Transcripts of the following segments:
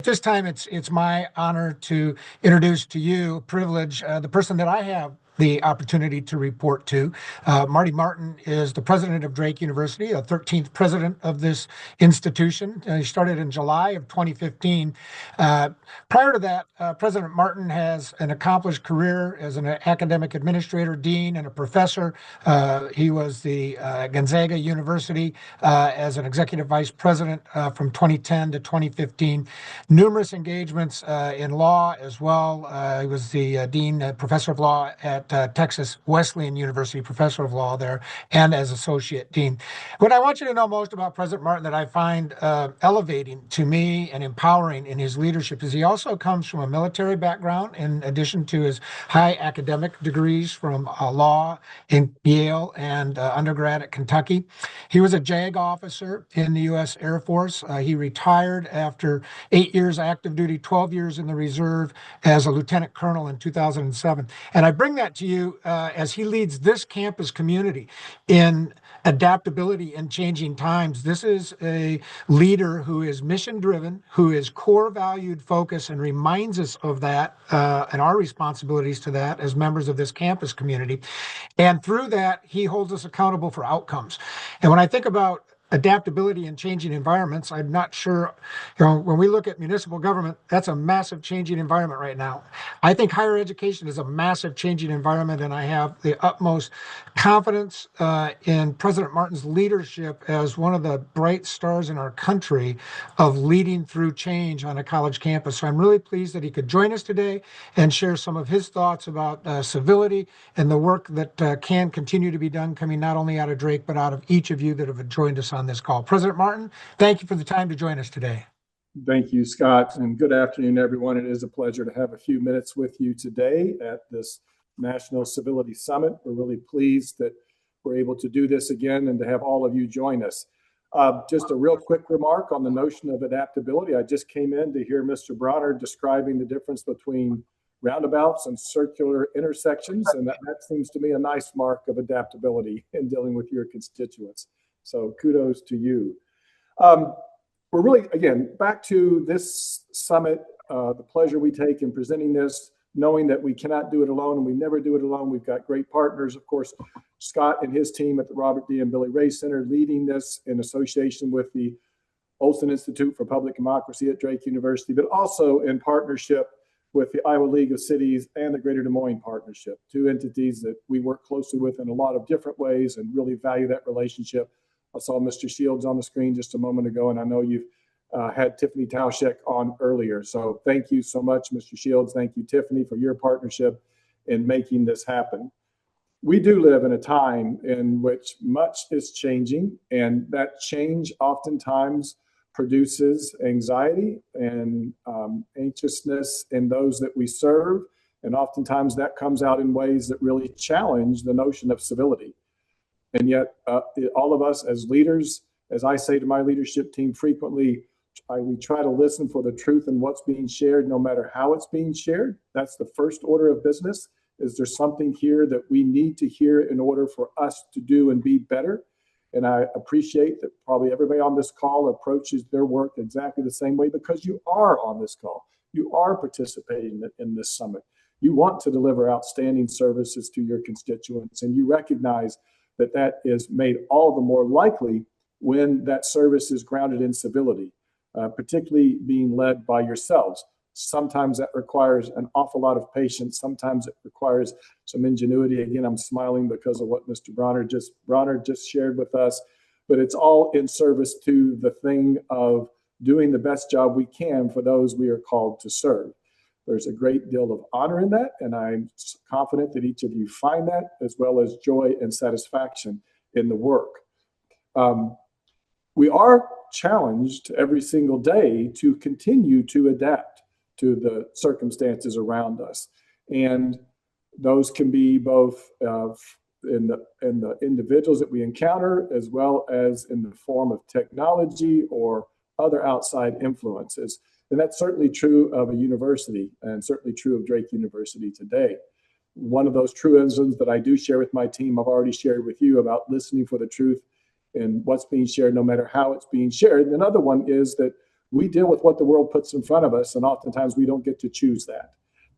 This time, it's my honor to introduce to you, privilege, the person that I have the opportunity to report to. Marty Martin is the president of Drake University, a 13th president of this institution. He started in July of 2015. Uh, Prior to that, President Martin has an accomplished career as an academic administrator, dean, and a professor. He was the Gonzaga University as an executive vice president from 2010 to 2015. Numerous engagements in law as well. He was the dean, professor of law at Texas Wesleyan University, professor of law there, and as associate dean. What I want you to know most about President Martin that I find elevating to me and empowering in his leadership is he also comes from a military background, in addition to his high academic degrees from law in Yale and undergrad at Kentucky. He was a JAG officer in the U.S. Air Force. He retired after 8 years active duty, 12 years in the reserve as a lieutenant colonel in 2007. And I bring that to you as he leads this campus community in adaptability in changing times. This is a leader who is mission driven, who is core valued focus, and reminds us of that and our responsibilities to that as members of this campus community. And through that, he holds us accountable for outcomes. And when I think about adaptability in changing environments, I'm not sure, when we look at municipal government, that's a massive changing environment right now. I think higher education is a massive changing environment, and I have the utmost confidence in President Martin's leadership as one of the bright stars in our country of leading through change on a college campus. So I'm really pleased that he could join us today and share some of his thoughts about civility and the work that can continue to be done coming not only out of Drake, but out of each of you that have joined us on this call. President Martin, thank you for the time to join us today. Thank you, Scott, and good afternoon, everyone. It is a pleasure to have a few minutes with you today at this National Civility Summit. We're really pleased that we're able to do this again and to have all of you join us. Just a real quick remark on the notion of adaptability. I just came in to hear Mr. Bronner describing the difference between roundabouts and circular intersections, and that seems to me a nice mark of adaptability in dealing with your constituents. So kudos to you. We're really, again, back to this summit, the pleasure we take in presenting this, knowing that we cannot do it alone and we never do it alone. We've got great partners, of course, Scott and his team at the Robert D. and Billy Ray Center leading this in association with the Olson Institute for Public Democracy at Drake University, but also in partnership with the Iowa League of Cities and the Greater Des Moines Partnership, two entities that we work closely with in a lot of different ways and really value that relationship. I saw Mr. Shields on the screen just a moment ago, and I know you've had Tiffany Tauschek on earlier. So thank you so much, Mr. Shields. Thank you, Tiffany, for your partnership in making this happen. We do live in a time in which much is changing, and that change oftentimes produces anxiety and anxiousness in those that we serve. And oftentimes that comes out in ways that really challenge the notion of civility. And yet all of us as leaders, as I say to my leadership team frequently, we try to listen for the truth in what's being shared, no matter how it's being shared. That's the first order of business. Is there something here that we need to hear in order for us to do and be better? And I appreciate that probably everybody on this call approaches their work exactly the same way, because you are on this call. You are participating in this summit. You want to deliver outstanding services to your constituents, and you recognize that that is made all the more likely when that service is grounded in civility, particularly being led by yourselves. Sometimes that requires an awful lot of patience. Sometimes it requires some ingenuity. Again, I'm smiling because of what Mr. Bronner just shared with us, but it's all in service to the thing of doing the best job we can for those we are called to serve. There's a great deal of honor in that, and I'm confident that each of you find that, as well as joy and satisfaction in the work. We are challenged every single day to continue to adapt to the circumstances around us. And those can be both in the individuals that we encounter, as well as in the form of technology or other outside influences. And that's certainly true of a university, and certainly true of Drake University today. One of those truisms that I do share with my team, I've already shared with you about listening for the truth and what's being shared, no matter how it's being shared. And another one is that we deal with what the world puts in front of us, and oftentimes we don't get to choose that.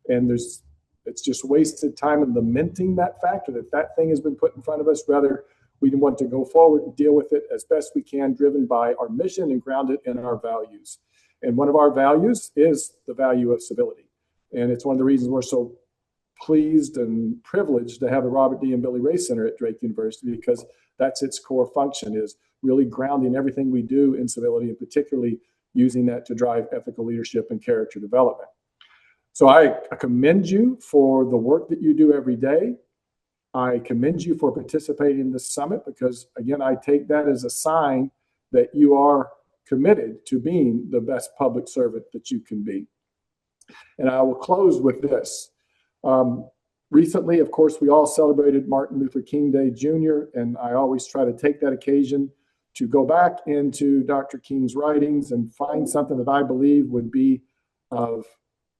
And it's just wasted time in lamenting that factor that thing has been put in front of us. Rather, we want to go forward and deal with it as best we can, driven by our mission and grounded in our values. And one of our values is the value of civility. And it's one of the reasons we're so pleased and privileged to have the Robert D. and Billy Ray Center at Drake University, because that's its core function, is really grounding everything we do in civility, and particularly using that to drive ethical leadership and character development. So I commend you for the work that you do every day. I commend you for participating in this summit, because, again, I take that as a sign that you are committed to being the best public servant that you can be. And I will close with this. Recently, of course, we all celebrated Martin Luther King Day Jr., and I always try to take that occasion to go back into Dr. King's writings and find something that I believe would be of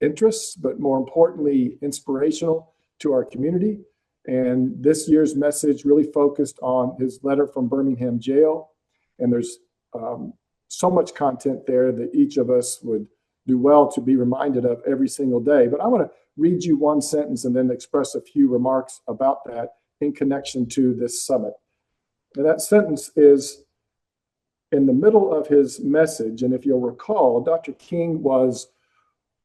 interest, but more importantly, inspirational to our community. And this year's message really focused on his letter from Birmingham jail. And there's so much content there that each of us would do well to be reminded of every single day. But I want to read you one sentence and then express a few remarks about that in connection to this summit. And that sentence is in the middle of his message. And if you'll recall, Dr. King was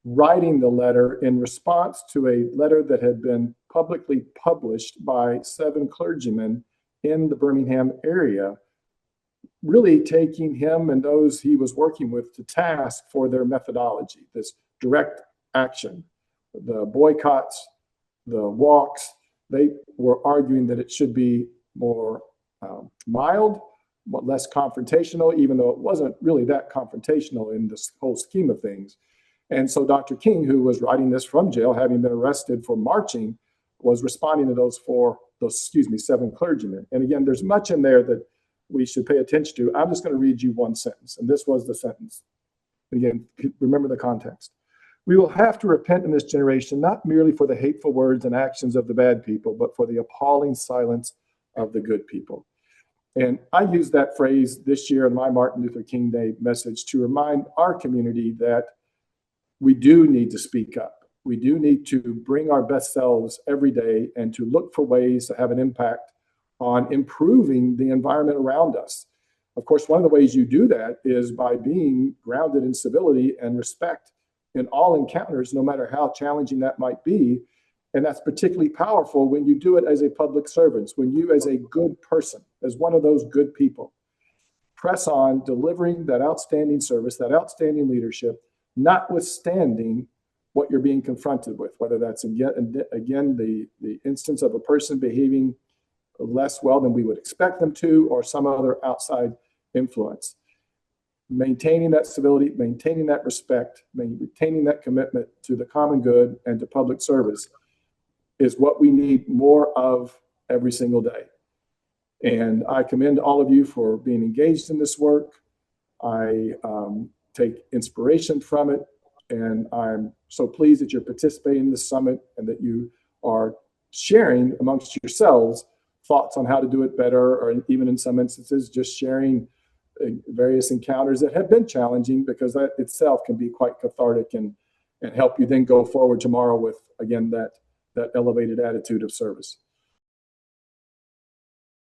writing the letter in response to a letter that had been publicly published by 7 clergymen in the Birmingham area, really taking him and those he was working with to task for their methodology, this direct action, the boycotts, the walks. They were arguing that it should be more mild, but less confrontational, even though it wasn't really that confrontational in this whole scheme of things. And so Dr. King, who was writing this from jail, having been arrested for marching, was responding to those 7 clergymen. And again, there's much in there that we should pay attention to. I'm just going to read you one sentence, and this was the sentence. Again, remember the context. We will have to repent in this generation, not merely for the hateful words and actions of the bad people, but for the appalling silence of the good people. And I used that phrase this year in my Martin Luther King Day message to remind our community that we do need to speak up. We do need to bring our best selves every day and to look for ways to have an impact on improving the environment around us. Of course, one of the ways you do that is by being grounded in civility and respect in all encounters, no matter how challenging that might be. And that's particularly powerful when you do it as a public servant, when you, as a good person, as one of those good people, press on delivering that outstanding service, that outstanding leadership, notwithstanding what you're being confronted with, whether that's again the instance of a person behaving less well than we would expect them to, or some other outside influence. Maintaining that civility, maintaining that respect, maintaining that commitment to the common good and to public service is what we need more of every single day. And I commend all of you for being engaged in this work. I take inspiration from it, and I'm so pleased that you're participating in this summit and that you are sharing amongst yourselves thoughts on how to do it better, or even in some instances, just sharing various encounters that have been challenging, because that itself can be quite cathartic and help you then go forward tomorrow with, again, that elevated attitude of service.